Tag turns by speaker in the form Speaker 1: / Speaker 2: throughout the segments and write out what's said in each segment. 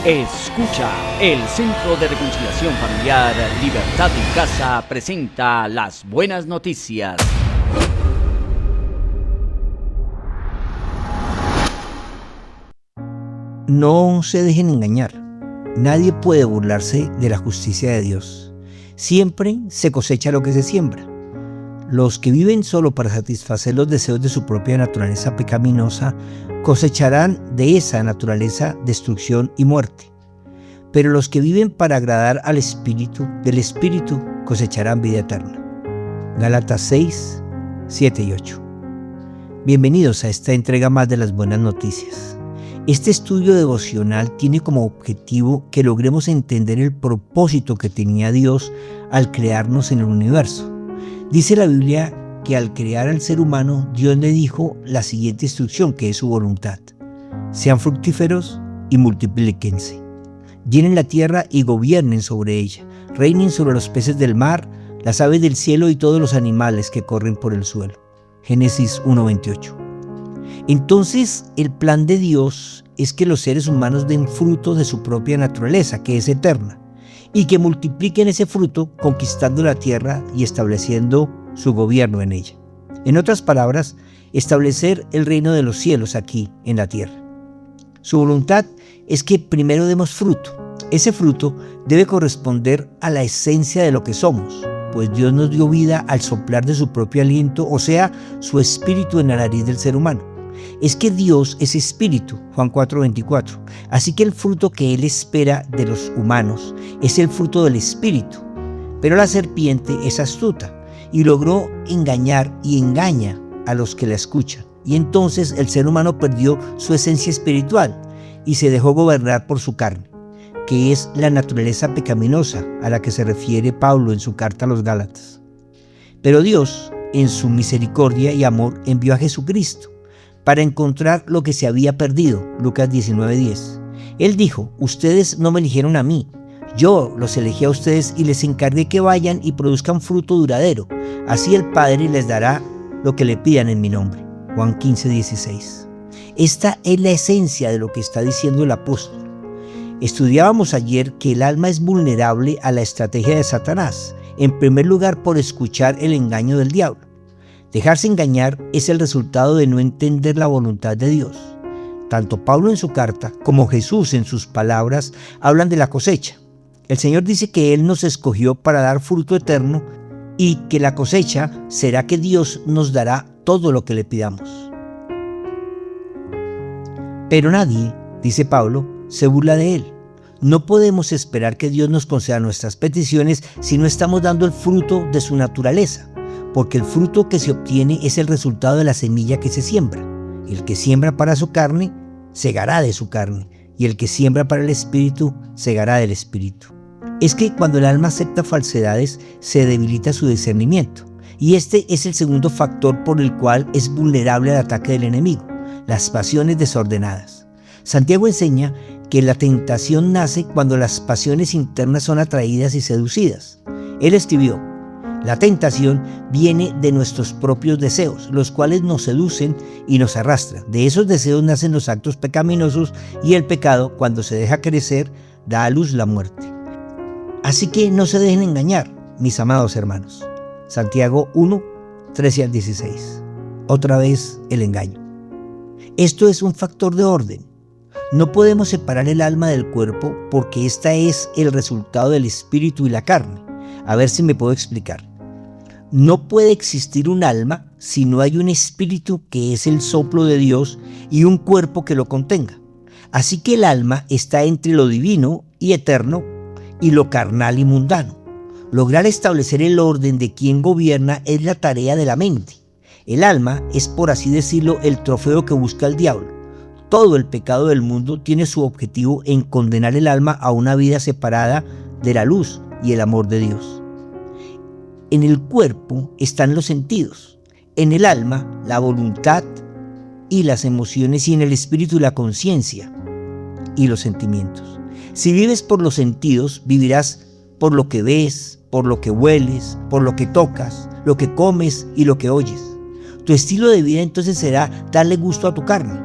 Speaker 1: Escucha, el Centro de Reconciliación Familiar Libertad en Casa presenta las buenas noticias.
Speaker 2: No se dejen engañar. Nadie puede burlarse de la justicia de Dios. Siempre se cosecha lo que se siembra. Los que viven solo para satisfacer los deseos de su propia naturaleza pecaminosa cosecharán de esa naturaleza destrucción y muerte. Pero los que viven para agradar al Espíritu, del Espíritu cosecharán vida eterna. Gálatas 6, 7 y 8. Bienvenidos a esta entrega más de las buenas noticias. Este estudio devocional tiene como objetivo que logremos entender el propósito que tenía Dios al crearnos en el universo. Dice la Biblia que al crear al ser humano, Dios le dijo la siguiente instrucción, que es su voluntad: sean fructíferos y multiplíquense. Llenen la tierra y gobiernen sobre ella. Reinen sobre los peces del mar, las aves del cielo y todos los animales que corren por el suelo. Génesis 1:28. Entonces, el plan de Dios es que los seres humanos den fruto de su propia naturaleza, que es eterna, y que multipliquen ese fruto conquistando la tierra y estableciendo su gobierno en ella. En otras palabras, establecer el reino de los cielos aquí en la tierra. Su voluntad es que primero demos fruto. Ese fruto debe corresponder a la esencia de lo que somos, pues Dios nos dio vida al soplar de su propio aliento, o sea, su espíritu en la nariz del ser humano. Es que Dios es espíritu, Juan 4:24. Así que el fruto que Él espera de los humanos es el fruto del espíritu. Pero la serpiente es astuta y logró engañar y engaña a los que la escuchan. Y entonces el ser humano perdió su esencia espiritual y se dejó gobernar por su carne, que es la naturaleza pecaminosa a la que se refiere Pablo en su carta a los Gálatas. Pero Dios, en su misericordia y amor, envió a Jesucristo para encontrar lo que se había perdido, Lucas 19:10. Él dijo: ustedes no me eligieron a mí, yo los elegí a ustedes y les encargué que vayan y produzcan fruto duradero. Así el Padre les dará lo que le pidan en mi nombre. Juan 15:16. Esta es la esencia de lo que está diciendo el apóstol. Estudiábamos ayer que el alma es vulnerable a la estrategia de Satanás, en primer lugar por escuchar el engaño del diablo. Dejarse engañar es el resultado de no entender la voluntad de Dios. Tanto Pablo en su carta como Jesús en sus palabras hablan de la cosecha. El Señor dice que Él nos escogió para dar fruto eterno y que la cosecha será que Dios nos dará todo lo que le pidamos. Pero nadie, dice Pablo, se burla de Él. No podemos esperar que Dios nos conceda nuestras peticiones si no estamos dando el fruto de su naturaleza, porque el fruto que se obtiene es el resultado de la semilla que se siembra. El que siembra para su carne, segará de su carne, y el que siembra para el espíritu, segará del espíritu. Es que cuando el alma acepta falsedades, se debilita su discernimiento, y este es el segundo factor por el cual es vulnerable al ataque del enemigo: las pasiones desordenadas. Santiago enseña que la tentación nace cuando las pasiones internas son atraídas y seducidas. Él escribió: la tentación viene de nuestros propios deseos, los cuales nos seducen y nos arrastran. De esos deseos nacen los actos pecaminosos y el pecado, cuando se deja crecer, da a luz la muerte. Así que no se dejen engañar, mis amados hermanos. Santiago 1, 13 al 16. Otra vez el engaño. Esto es un factor de orden. No podemos separar el alma del cuerpo porque esta es el resultado del espíritu y la carne. A ver si me puedo explicar. No puede existir un alma si no hay un espíritu, que es el soplo de Dios, y un cuerpo que lo contenga. Así que el alma está entre lo divino y eterno y lo carnal y mundano. Lograr establecer el orden de quien gobierna es la tarea de la mente. El alma es, por así decirlo, el trofeo que busca el diablo. Todo el pecado del mundo tiene su objetivo en condenar el alma a una vida separada de la luz y el amor de Dios. En el cuerpo están los sentidos, en el alma la voluntad y las emociones, y en el espíritu la conciencia y los sentimientos. Si vives por los sentidos, vivirás por lo que ves, por lo que hueles, por lo que tocas, lo que comes y lo que oyes. Tu estilo de vida entonces será darle gusto a tu carne.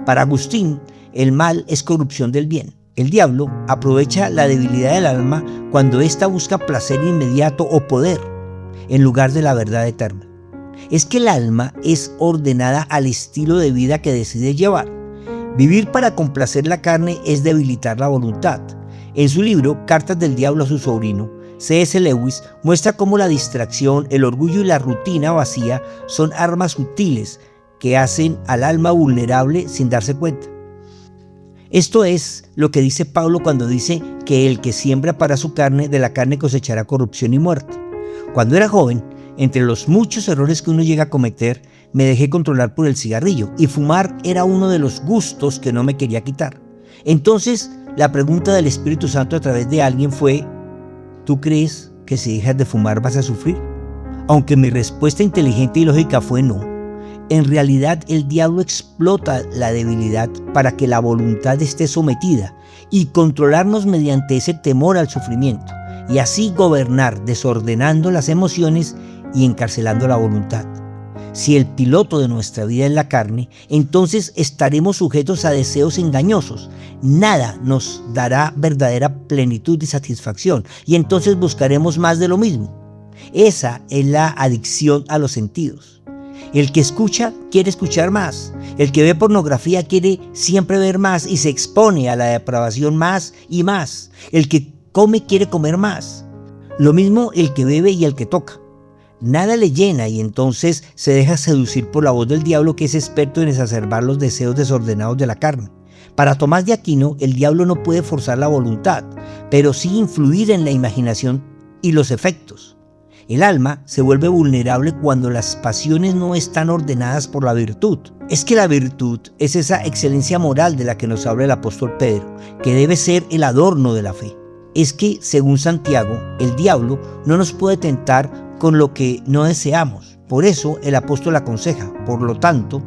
Speaker 2: Para Agustín, el mal es corrupción del bien. El diablo aprovecha la debilidad del alma cuando ésta busca placer inmediato o poder, en lugar de la verdad eterna. Es que el alma es ordenada al estilo de vida que decide llevar. Vivir para complacer la carne es debilitar la voluntad. En su libro Cartas del Diablo a su sobrino, C.S. Lewis muestra cómo la distracción, el orgullo y la rutina vacía son armas sutiles que hacen al alma vulnerable sin darse cuenta. Esto es lo que dice Pablo cuando dice que el que siembra para su carne, de la carne cosechará corrupción y muerte. Cuando era joven, entre los muchos errores que uno llega a cometer, me dejé controlar por el cigarrillo y fumar era uno de los gustos que no me quería quitar. Entonces, la pregunta del Espíritu Santo a través de alguien fue: ¿tú crees que si dejas de fumar vas a sufrir? Aunque mi respuesta inteligente y lógica fue no. En realidad el diablo explota la debilidad para que la voluntad esté sometida y controlarnos mediante ese temor al sufrimiento, y así gobernar desordenando las emociones y encarcelando la voluntad. Si el piloto de nuestra vida es la carne, entonces estaremos sujetos a deseos engañosos. Nada nos dará verdadera plenitud y satisfacción, y entonces buscaremos más de lo mismo. Esa es la adicción a los sentidos. El que escucha quiere escuchar más. El que ve pornografía quiere siempre ver más y se expone a la depravación más y más. El que come quiere comer más. Lo mismo el que bebe y el que toca. Nada le llena y entonces se deja seducir por la voz del diablo, que es experto en exacerbar los deseos desordenados de la carne. Para Tomás de Aquino, el diablo no puede forzar la voluntad, pero sí influir en la imaginación y los efectos. El alma se vuelve vulnerable cuando las pasiones no están ordenadas por la virtud. Es que la virtud es esa excelencia moral de la que nos habla el apóstol Pedro, que debe ser el adorno de la fe. Es que, según Santiago, el diablo no nos puede tentar con lo que no deseamos. Por eso el apóstol aconseja: por lo tanto,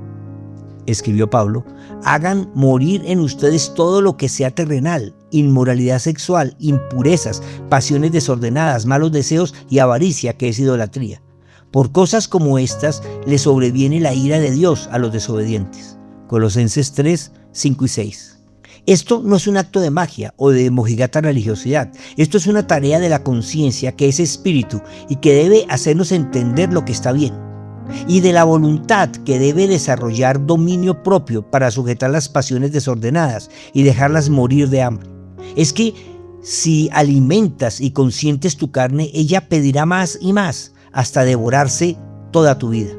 Speaker 2: escribió Pablo, hagan morir en ustedes todo lo que sea terrenal, inmoralidad sexual, impurezas, pasiones desordenadas, malos deseos y avaricia, que es idolatría. Por cosas como estas le sobreviene la ira de Dios a los desobedientes. Colosenses 3, 5 y 6. Esto no es un acto de magia o de mojigata religiosidad. Esto es una tarea de la conciencia, que es espíritu y que debe hacernos entender lo que está bien, y de la voluntad, que debe desarrollar dominio propio para sujetar las pasiones desordenadas y dejarlas morir de hambre. Es que si alimentas y consientes tu carne, ella pedirá más y más hasta devorarse toda tu vida.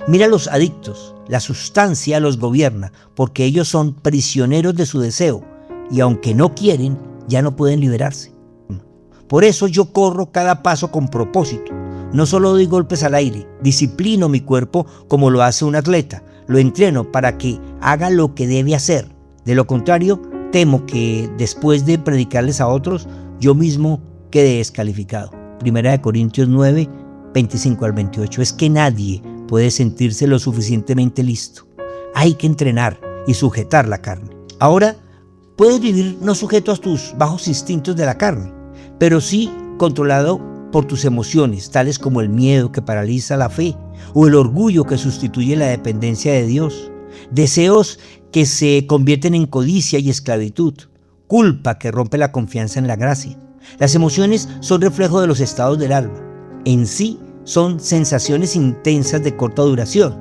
Speaker 2: Mira a los adictos. La sustancia los gobierna porque ellos son prisioneros de su deseo y aunque no quieren, ya no pueden liberarse. Por eso yo corro cada paso con propósito. No solo doy golpes al aire, disciplino mi cuerpo como lo hace un atleta. Lo entreno para que haga lo que debe hacer. De lo contrario, temo que después de predicarles a otros, yo mismo quede descalificado. 1 Corintios 9, 25 al 28. Es que nadie puede sentirse lo suficientemente listo. Hay que entrenar y sujetar la carne. Ahora, puedes vivir no sujeto a tus bajos instintos de la carne, pero sí controlado por tus emociones, tales como el miedo, que paraliza la fe, o el orgullo, que sustituye la dependencia de Dios, deseos que se convierten en codicia y esclavitud, culpa que rompe la confianza en la gracia. Las emociones son reflejo de los estados del alma. En sí, son sensaciones intensas de corta duración.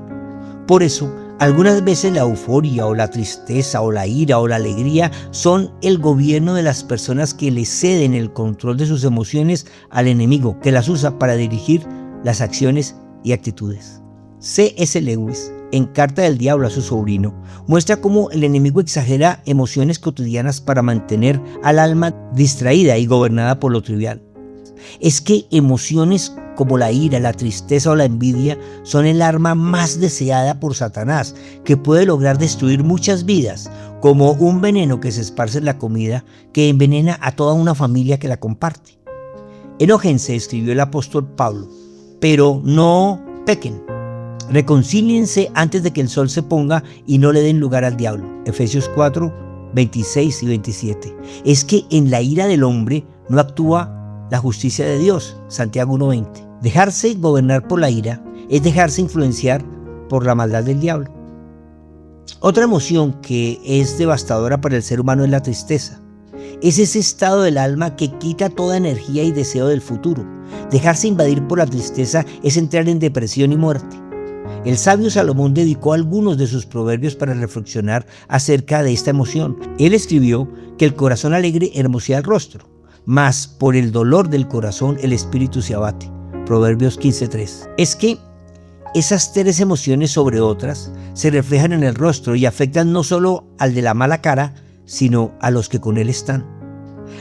Speaker 2: Por eso, algunas veces la euforia o la tristeza o la ira o la alegría son el gobierno de las personas que le ceden el control de sus emociones al enemigo, que las usa para dirigir las acciones y actitudes. C.S. Lewis, en Carta del Diablo a su sobrino, muestra cómo el enemigo exagera emociones cotidianas para mantener al alma distraída y gobernada por lo trivial. Es que emociones como la ira, la tristeza o la envidia son el arma más deseada por Satanás, que puede lograr destruir muchas vidas, como un veneno que se esparce en la comida, que envenena a toda una familia que la comparte. Enójense, escribió el apóstol Pablo, pero no pequen. Reconcíliense antes de que el sol se ponga y no le den lugar al diablo. Efesios 4, 26 y 27. Es que en la ira del hombre no actúa la justicia de Dios. Santiago 1:20. Dejarse gobernar por la ira es dejarse influenciar por la maldad del diablo. Otra emoción que es devastadora para el ser humano es la tristeza. Es ese estado del alma que quita toda energía y deseo del futuro. Dejarse invadir por la tristeza es entrar en depresión y muerte. El sabio Salomón dedicó algunos de sus proverbios para reflexionar acerca de esta emoción. Él escribió que el corazón alegre hermosea el rostro, mas por el dolor del corazón el espíritu se abate. Proverbios 15:3. Es que esas tres emociones sobre otras se reflejan en el rostro y afectan no solo al de la mala cara, sino a los que con él están.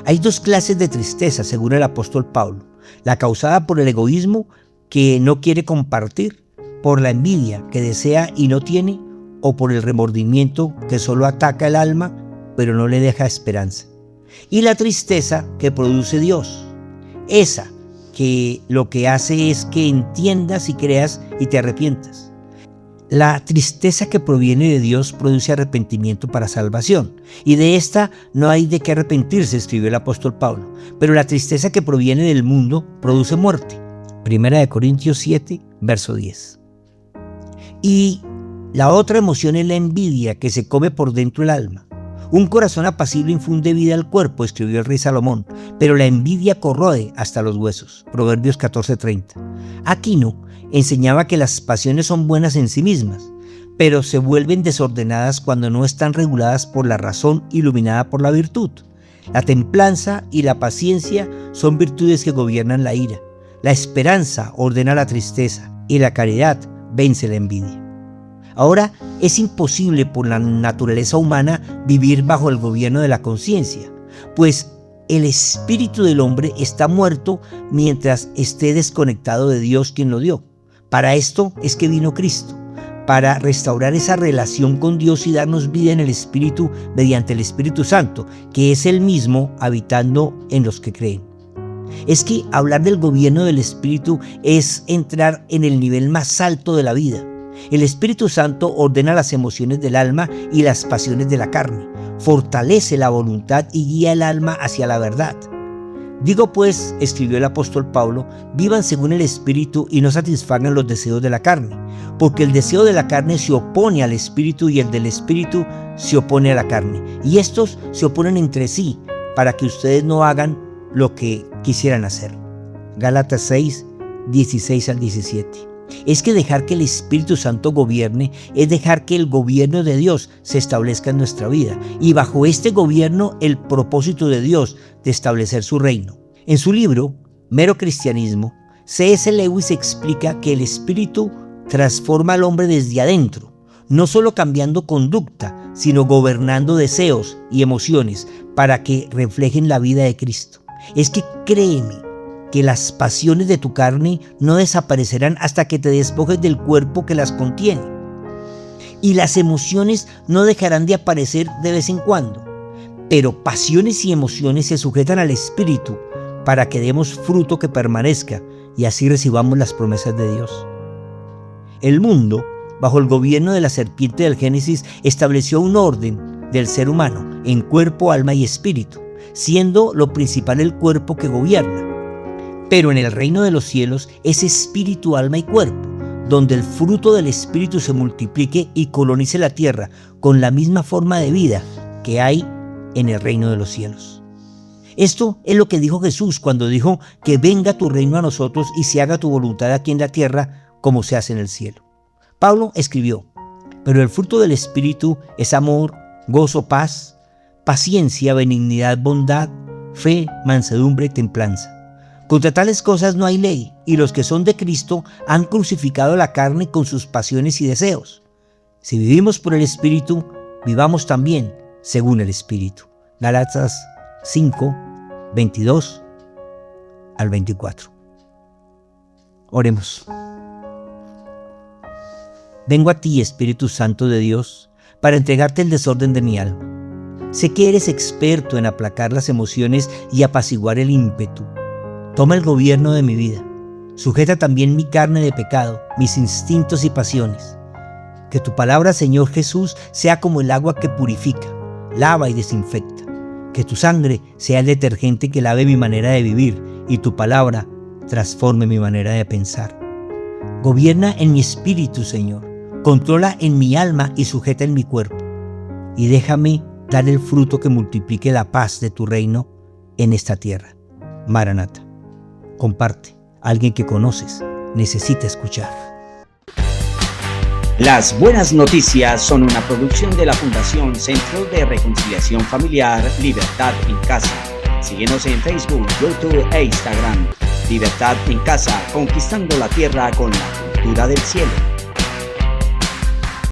Speaker 2: Hay dos clases de tristeza, según el apóstol Pablo: la causada por el egoísmo, que no quiere compartir, por la envidia, que desea y no tiene, o por el remordimiento, que solo ataca el alma, pero no le deja esperanza. Y la tristeza que produce Dios, esa que lo que hace es que entiendas y creas y te arrepientas. La tristeza que proviene de Dios produce arrepentimiento para salvación, y de esta no hay de qué arrepentirse, escribió el apóstol Pablo. Pero la tristeza que proviene del mundo produce muerte. 1 Corintios 7, verso 10. Y la otra emoción es la envidia, que se come por dentro el alma. Un corazón apacible infunde vida al cuerpo, escribió el rey Salomón, pero la envidia corroe hasta los huesos. Proverbios 14:30. Aquino enseñaba que las pasiones son buenas en sí mismas, pero se vuelven desordenadas cuando no están reguladas por la razón iluminada por la virtud. La templanza y la paciencia son virtudes que gobiernan la ira. La esperanza ordena la tristeza y la caridad vence la envidia. Ahora, es imposible por la naturaleza humana vivir bajo el gobierno de la conciencia, pues el espíritu del hombre está muerto mientras esté desconectado de Dios quien lo dio. Para esto es que vino Cristo, para restaurar esa relación con Dios y darnos vida en el Espíritu mediante el Espíritu Santo, que es el mismo habitando en los que creen. Es que hablar del gobierno del Espíritu es entrar en el nivel más alto de la vida. El Espíritu Santo ordena las emociones del alma y las pasiones de la carne, fortalece la voluntad y guía el alma hacia la verdad. Digo pues, escribió el apóstol Pablo, vivan según el Espíritu y no satisfagan los deseos de la carne, porque el deseo de la carne se opone al Espíritu y el del Espíritu se opone a la carne, y estos se oponen entre sí para que ustedes no hagan lo que quisieran hacer. Gálatas 6, 16 al 17. Es que dejar que el Espíritu Santo gobierne es dejar que el gobierno de Dios se establezca en nuestra vida, y bajo este gobierno el propósito de Dios de establecer su reino. En su libro, Mero Cristianismo, C.S. Lewis explica que el Espíritu transforma al hombre desde adentro, no solo cambiando conducta, sino gobernando deseos y emociones para que reflejen la vida de Cristo. Es que créeme que las pasiones de tu carne no desaparecerán hasta que te despojes del cuerpo que las contiene. Y las emociones no dejarán de aparecer de vez en cuando. Pero pasiones y emociones se sujetan al Espíritu para que demos fruto que permanezca y así recibamos las promesas de Dios. El mundo, bajo el gobierno de la serpiente del Génesis, estableció un orden del ser humano en cuerpo, alma y espíritu, siendo lo principal el cuerpo que gobierna. Pero en el reino de los cielos es espíritu, alma y cuerpo, donde el fruto del espíritu se multiplique y colonice la tierra con la misma forma de vida que hay en el reino de los cielos. Esto es lo que dijo Jesús cuando dijo que venga tu reino a nosotros y se haga tu voluntad aquí en la tierra como se hace en el cielo. Pablo escribió, pero el fruto del espíritu es amor, gozo, paz, paciencia, benignidad, bondad, fe, mansedumbre y templanza. Contra tales cosas no hay ley, y los que son de Cristo han crucificado la carne con sus pasiones y deseos. Si vivimos por el Espíritu, vivamos también según el Espíritu. Gálatas 5, 22 al 24. Oremos. Vengo a ti, Espíritu Santo de Dios, para entregarte el desorden de mi alma. Sé que eres experto en aplacar las emociones y apaciguar el ímpetu. Toma el gobierno de mi vida. Sujeta también mi carne de pecado, mis instintos y pasiones. Que tu palabra, Señor Jesús, sea como el agua que purifica, lava y desinfecta. Que tu sangre sea el detergente que lave mi manera de vivir y tu palabra transforme mi manera de pensar. Gobierna en mi espíritu, Señor. Controla en mi alma y sujeta en mi cuerpo. Y déjame dar el fruto que multiplique la paz de tu reino en esta tierra. Maranata. Comparte. Alguien que conoces necesita escuchar.
Speaker 1: Las Buenas Noticias son una producción de la Fundación Centro de Reconciliación Familiar Libertad en Casa. Síguenos en Facebook, YouTube e Instagram. Libertad en Casa, conquistando la tierra con la cultura del cielo.